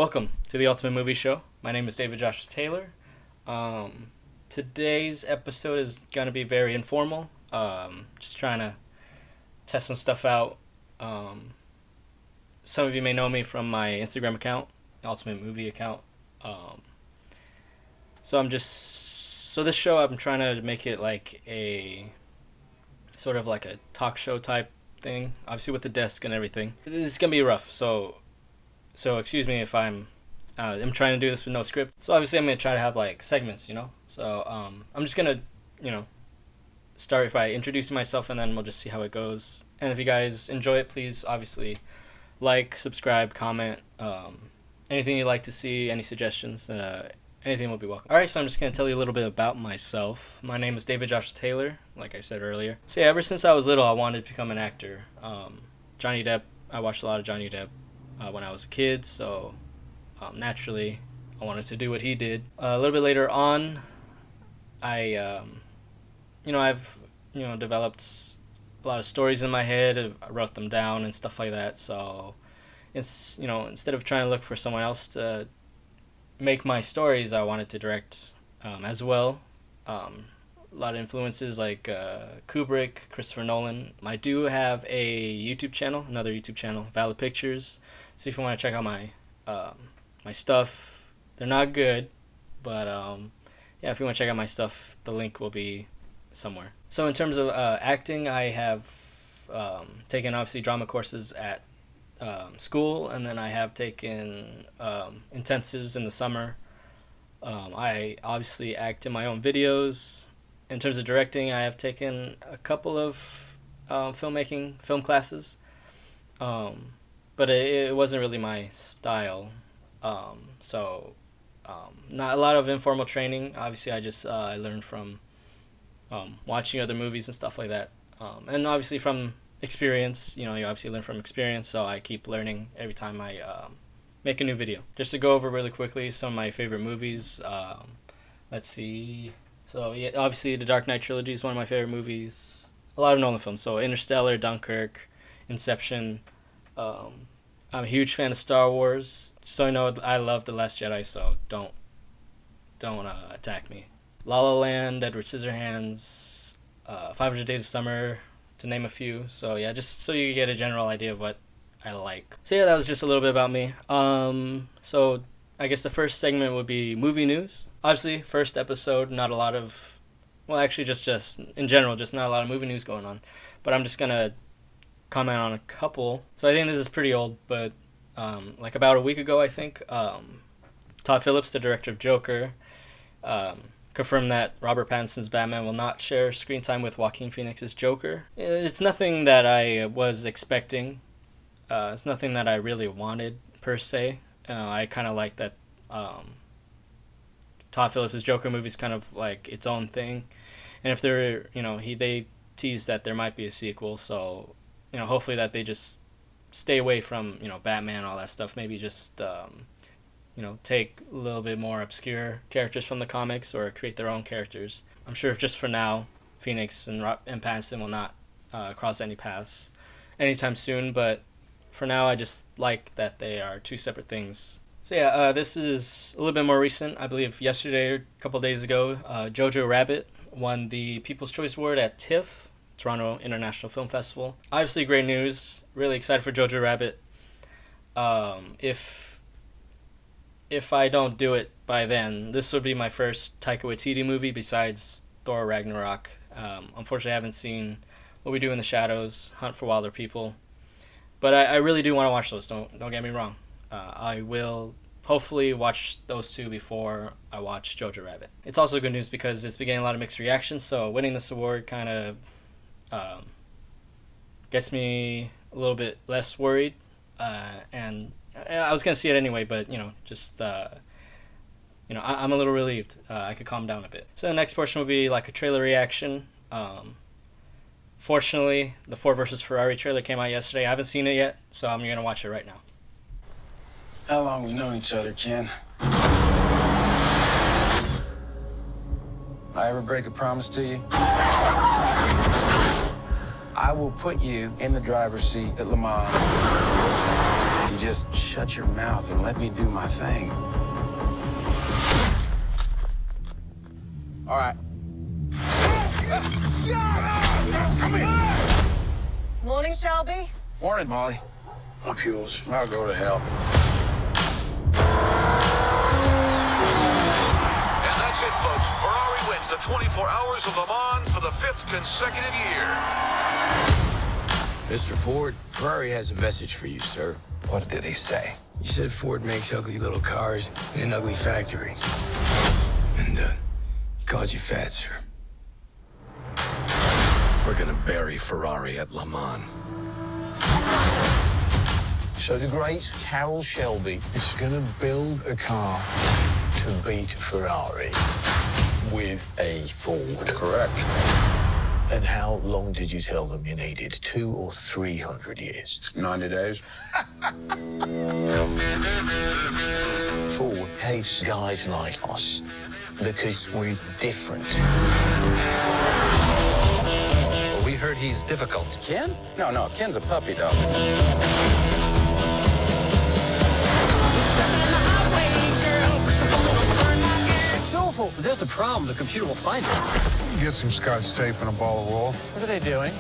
Welcome to the Ultimate Movie Show. My name is David Joshua Taylor. Today's episode is going to be very informal. Just trying to test some stuff out. Some of you may know me from my Instagram account, Ultimate Movie account. So this show, I'm trying to make it like a sort of like a talk show type thing, obviously with the desk and everything. This is going to be rough, so excuse me if I'm trying to do this with no script. So obviously I'm going to try to have like segments, So I'm just going to, start by introducing myself, and then we'll just see how it goes. And if you guys enjoy it, please obviously like, subscribe, comment, anything you'd like to see, any suggestions, anything will be welcome. Alright, so I'm just going to tell you a little bit about myself. My name is David Joshua Taylor, like I said earlier. So yeah, ever since I was little, I wanted to become an actor. Johnny Depp, I watched a lot of Johnny Depp when I was a kid, so naturally I wanted to do what he did. A little bit later on, I've developed a lot of stories in my head. I wrote them down and stuff like that. So it's instead of trying to look for someone else to make my stories, I wanted to direct as well. A lot of influences like Kubrick, Christopher Nolan. I do have another YouTube channel, Valid Pictures. So if you want to check out my stuff, they're not good, but if you want to check out my stuff, the link will be somewhere. So in terms of acting, I have taken obviously drama courses at school, and then I have taken intensives in the summer. I obviously act in my own videos. In terms of directing, I have taken a couple of film classes, but it wasn't really my style. Not a lot of informal training. Obviously, I learned from watching other movies and stuff like that, and obviously from experience. You obviously learn from experience, so I keep learning every time I make a new video. Just to go over really quickly some of my favorite movies. Let's see. So yeah, obviously the Dark Knight trilogy is one of my favorite movies. A lot of Nolan films. So Interstellar, Dunkirk, Inception. I'm a huge fan of Star Wars. So I know I love The Last Jedi, so don't attack me. La La Land, Edward Scissorhands, 500 Days of Summer, to name a few. So yeah, just so you get a general idea of what I like. So yeah, that was just a little bit about me. So I guess the first segment would be movie news. Obviously, first episode, not a lot of, just in general, just not a lot of movie news going on. But I'm just gonna comment on a couple. So I think this is pretty old, but like about a week ago, I think, Todd Phillips, the director of Joker, confirmed that Robert Pattinson's Batman will not share screen time with Joaquin Phoenix's Joker. It's nothing that I was expecting. It's nothing that I really wanted, per se. I kind of like that Todd Phillips' Joker movie is kind of like its own thing. And if they teased that there might be a sequel, so, hopefully that they just stay away from, Batman and all that stuff. Maybe just, take a little bit more obscure characters from the comics or create their own characters. I'm sure just for now, Phoenix and Pattinson will not cross any paths anytime soon, but for now, I just like that they are two separate things. So yeah, this is a little bit more recent. I believe yesterday or a couple days ago, Jojo Rabbit won the People's Choice Award at TIFF, Toronto International Film Festival. Obviously, great news. Really excited for Jojo Rabbit. If I don't do it by then, this would be my first Taika Waititi movie besides Thor Ragnarok. Unfortunately, I haven't seen What We Do in the Shadows, Hunt for Wilder People. But I really do want to watch those. Don't get me wrong. I will hopefully watch those two before I watch Jojo Rabbit. It's also good news because it's been getting a lot of mixed reactions. So winning this award kind of gets me a little bit less worried. And I was gonna see it anyway, but I'm a little relieved. I could calm down a bit. So the next portion will be like a trailer reaction. Fortunately, the Ford vs. Ferrari trailer came out yesterday. I haven't seen it yet, so I'm going to watch it right now. How long we known each other, Ken? I ever break a promise to you? I will put you in the driver's seat at Le Mans. just shut your mouth and let me do my thing? All right. Come here. Morning, Shelby. Morning, Molly. Up yours. I'll go to hell. And that's it, folks. Ferrari wins the 24 Hours of Le Mans for the 5th consecutive year. Mr. Ford, Ferrari has a message for you, sir. What did he say? He said Ford makes ugly little cars in ugly factories. And, he called you fat, sir. We're gonna bury Ferrari at Le Mans. So the great Carroll Shelby is going to build a car to beat Ferrari with a Ford. Correct. And how long did you tell them you needed? 200 or 300 years? 90 days. Ford hates guys like us because we're different. Well, we heard he's difficult. Ken? No, Ken's a puppy dog. It's awful. If there's a problem, the computer will find it. Get some scotch tape and a ball of wool. What are they doing?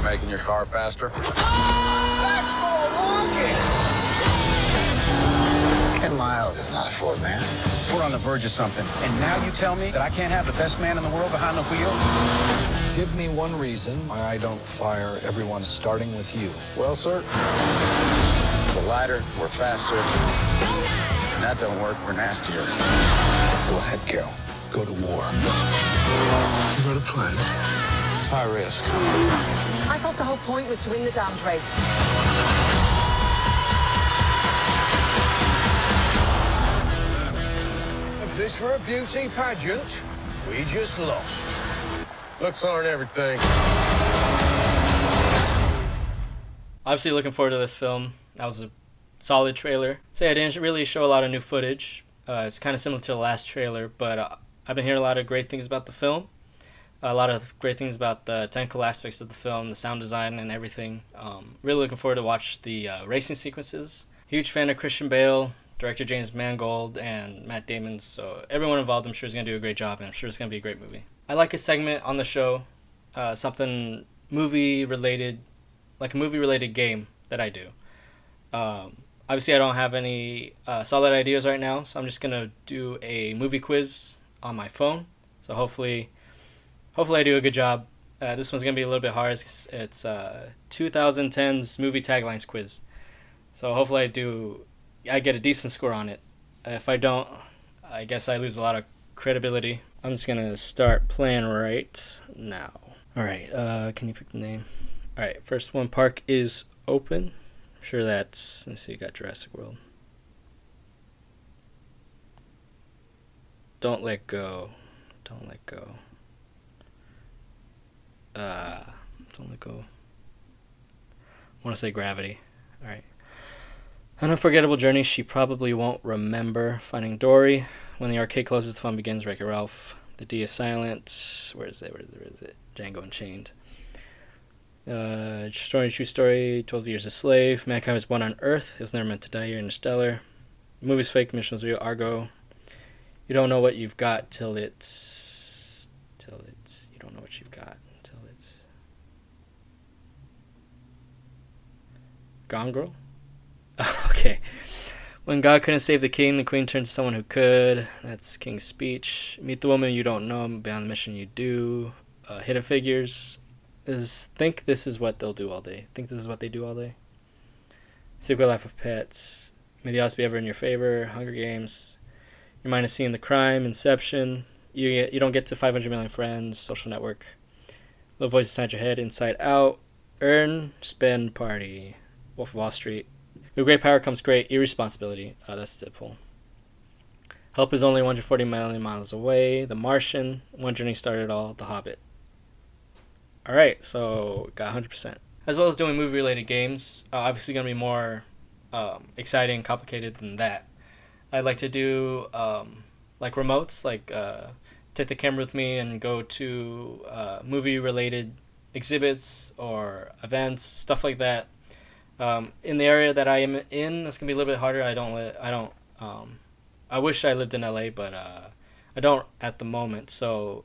Making your car faster. That's more rocket! Ken Miles is not a Ford man. We're on the verge of something. And now you tell me that I can't have the best man in the world behind the wheel? Give me one reason why I don't fire everyone starting with you. Well, sir, we're lighter, we're faster. And that don't work, we're nastier. Go ahead, Carol. Go to war. You got a plan? It's high risk. I thought the whole point was to win the damned race. If this were a beauty pageant, we just lost. Looks aren't everything. Obviously looking forward to this film. That was a solid trailer. Say I didn't really show a lot of new footage. It's kind of similar to the last trailer, but I've been hearing a lot of great things about the film. A lot of great things about the technical aspects of the film, the sound design and everything. Really looking forward to watch the racing sequences. Huge fan of Christian Bale, director James Mangold, and Matt Damon. So everyone involved I'm sure is going to do a great job, and I'm sure it's going to be a great movie. I like a segment on the show, something movie-related, like a movie-related game that I do. Obviously, I don't have any solid ideas right now, so I'm just going to do a movie quiz on my phone. So hopefully I do a good job. This one's going to be a little bit hard. It's 2010's movie taglines quiz. So hopefully I get a decent score on it. If I don't, I guess I lose a lot of credibility. I'm just going to start playing right now. Alright, can you pick the name? Alright, first one, Park is Open. I'm sure that's, let's see, you got Jurassic World. Don't Let Go. Don't Let Go. Don't Let Go. I want to say Gravity. Alright. An unforgettable journey she probably won't remember. Finding Dory. When the arcade closes, the fun begins. Wreck-It Ralph. The D is silent. Where is it? Django Unchained. True story. 12 Years a Slave. Mankind was born on Earth. It was never meant to die here. Interstellar. The movie's fake. The mission was real. Argo. You don't know what you've got till it's. You don't know what you've got until it's. Gone Girl? Okay. When God couldn't save the king, the queen turned to someone who could. That's King's Speech. Meet the woman you don't know. Beyond the mission you do. Hidden Figures. Think this is what they'll do all day. Think this is what they do all day. Secret Life of Pets. May the odds be ever in your favor. Hunger Games. Your mind is seeing the crime. Inception. You don't get to 500 million friends. Social Network. Little Voice Inside Your Head. Inside Out. Earn. Spend. Party. Wolf of Wall Street. With great power comes great irresponsibility. That's Deadpool. Help is only 140 million miles away. The Martian. One Journey Started All. The Hobbit. Alright, so got 100%. As well as doing movie-related games. Obviously going to be more exciting and complicated than that. I'd like to do like remotes, like take the camera with me and go to movie-related exhibits or events, stuff like that. In the area that I am in, it's gonna be a little bit harder. I wish I lived in LA, but I don't at the moment. So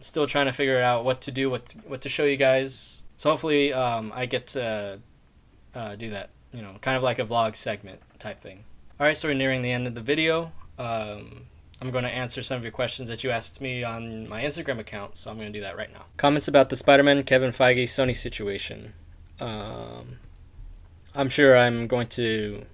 still trying to figure out what to do, what to show you guys. So hopefully I get to do that. You know, kind of like a vlog segment type thing. All right, so we're nearing the end of the video. I'm going to answer some of your questions that you asked me on my Instagram account, so I'm going to do that right now. Comments about the Spider-Man Kevin Feige Sony situation. I'm sure I'm going to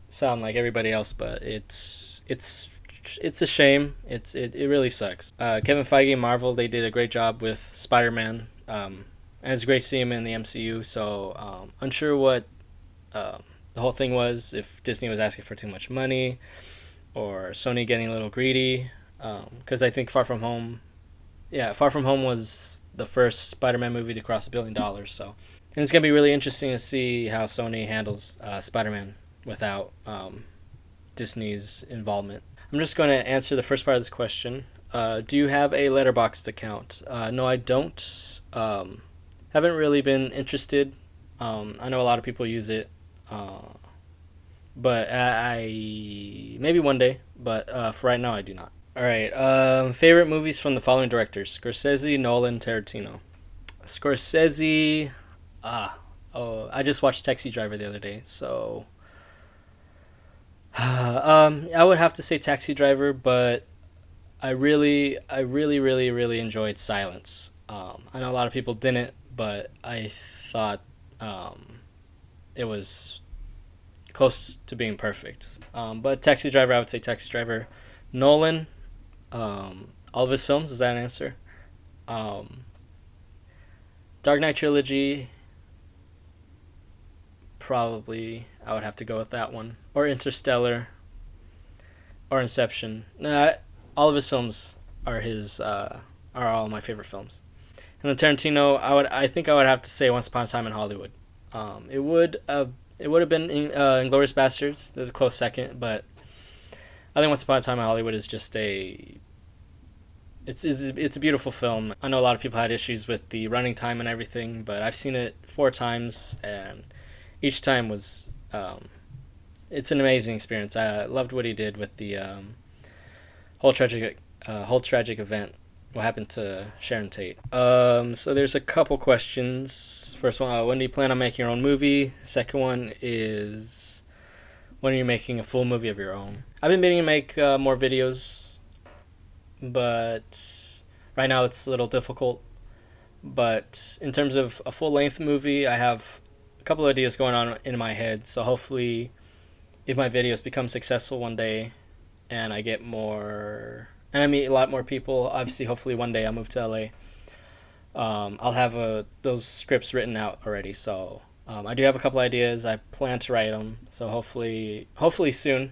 sound like everybody else, but it's a shame. It really sucks. Kevin Feige and Marvel, they did a great job with Spider-Man, and it's great to see him in the MCU. So unsure what the whole thing was, if Disney was asking for too much money or Sony getting a little greedy, because I think Far From Home was the first Spider-Man movie to cross $1 billion. So, and it's gonna be really interesting to see how Sony handles Spider-Man without Disney's involvement. I'm just going to answer the first part of this question. Do you have a Letterboxd account? No, I don't. Haven't really been interested. I know a lot of people use it, but I maybe one day. But for right now, I do not. All right. Favorite movies from the following directors: Scorsese, Nolan, Tarantino. Scorsese. I just watched Taxi Driver the other day, so. I would have to say Taxi Driver, but I really enjoyed Silence. I know a lot of people didn't, but I thought it was close to being perfect. But Taxi Driver, I would say Taxi Driver. Nolan, all of his films, is that an answer? Dark Knight Trilogy, probably I would have to go with that one. Or Interstellar, or Inception. Nah, all of his films are all my favorite films. And the Tarantino, I think I would have to say Once Upon a Time in Hollywood. It would have been Inglourious Basterds, the close second, but I think Once Upon a Time in Hollywood is just it's a beautiful film. I know a lot of people had issues with the running time and everything, but I've seen it 4 times, and each time was it's an amazing experience. I loved what he did with the whole tragic event, what happened to Sharon Tate. So there's a couple questions. First one, when do you plan on making your own movie? Second one is, when are you making a full movie of your own? I've been meaning to make more videos, but right now it's a little difficult. But in terms of a full-length movie, I have a couple of ideas going on in my head, so hopefully if my videos become successful one day and I get more, and I meet a lot more people, obviously hopefully one day I'll move to LA, I'll have those scripts written out already. So I do have a couple ideas. I plan to write them, so hopefully soon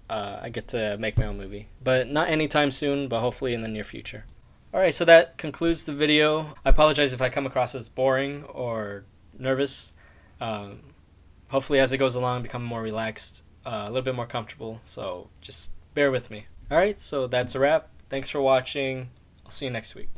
I get to make my own movie, but not anytime soon, but hopefully in the near future. Alright, so that concludes the video. I apologize if I come across as boring or nervous. Hopefully as it goes along I become more relaxed, a little bit more comfortable, so just bear with me. Alright, so that's a wrap. Thanks for watching. I'll see you next week.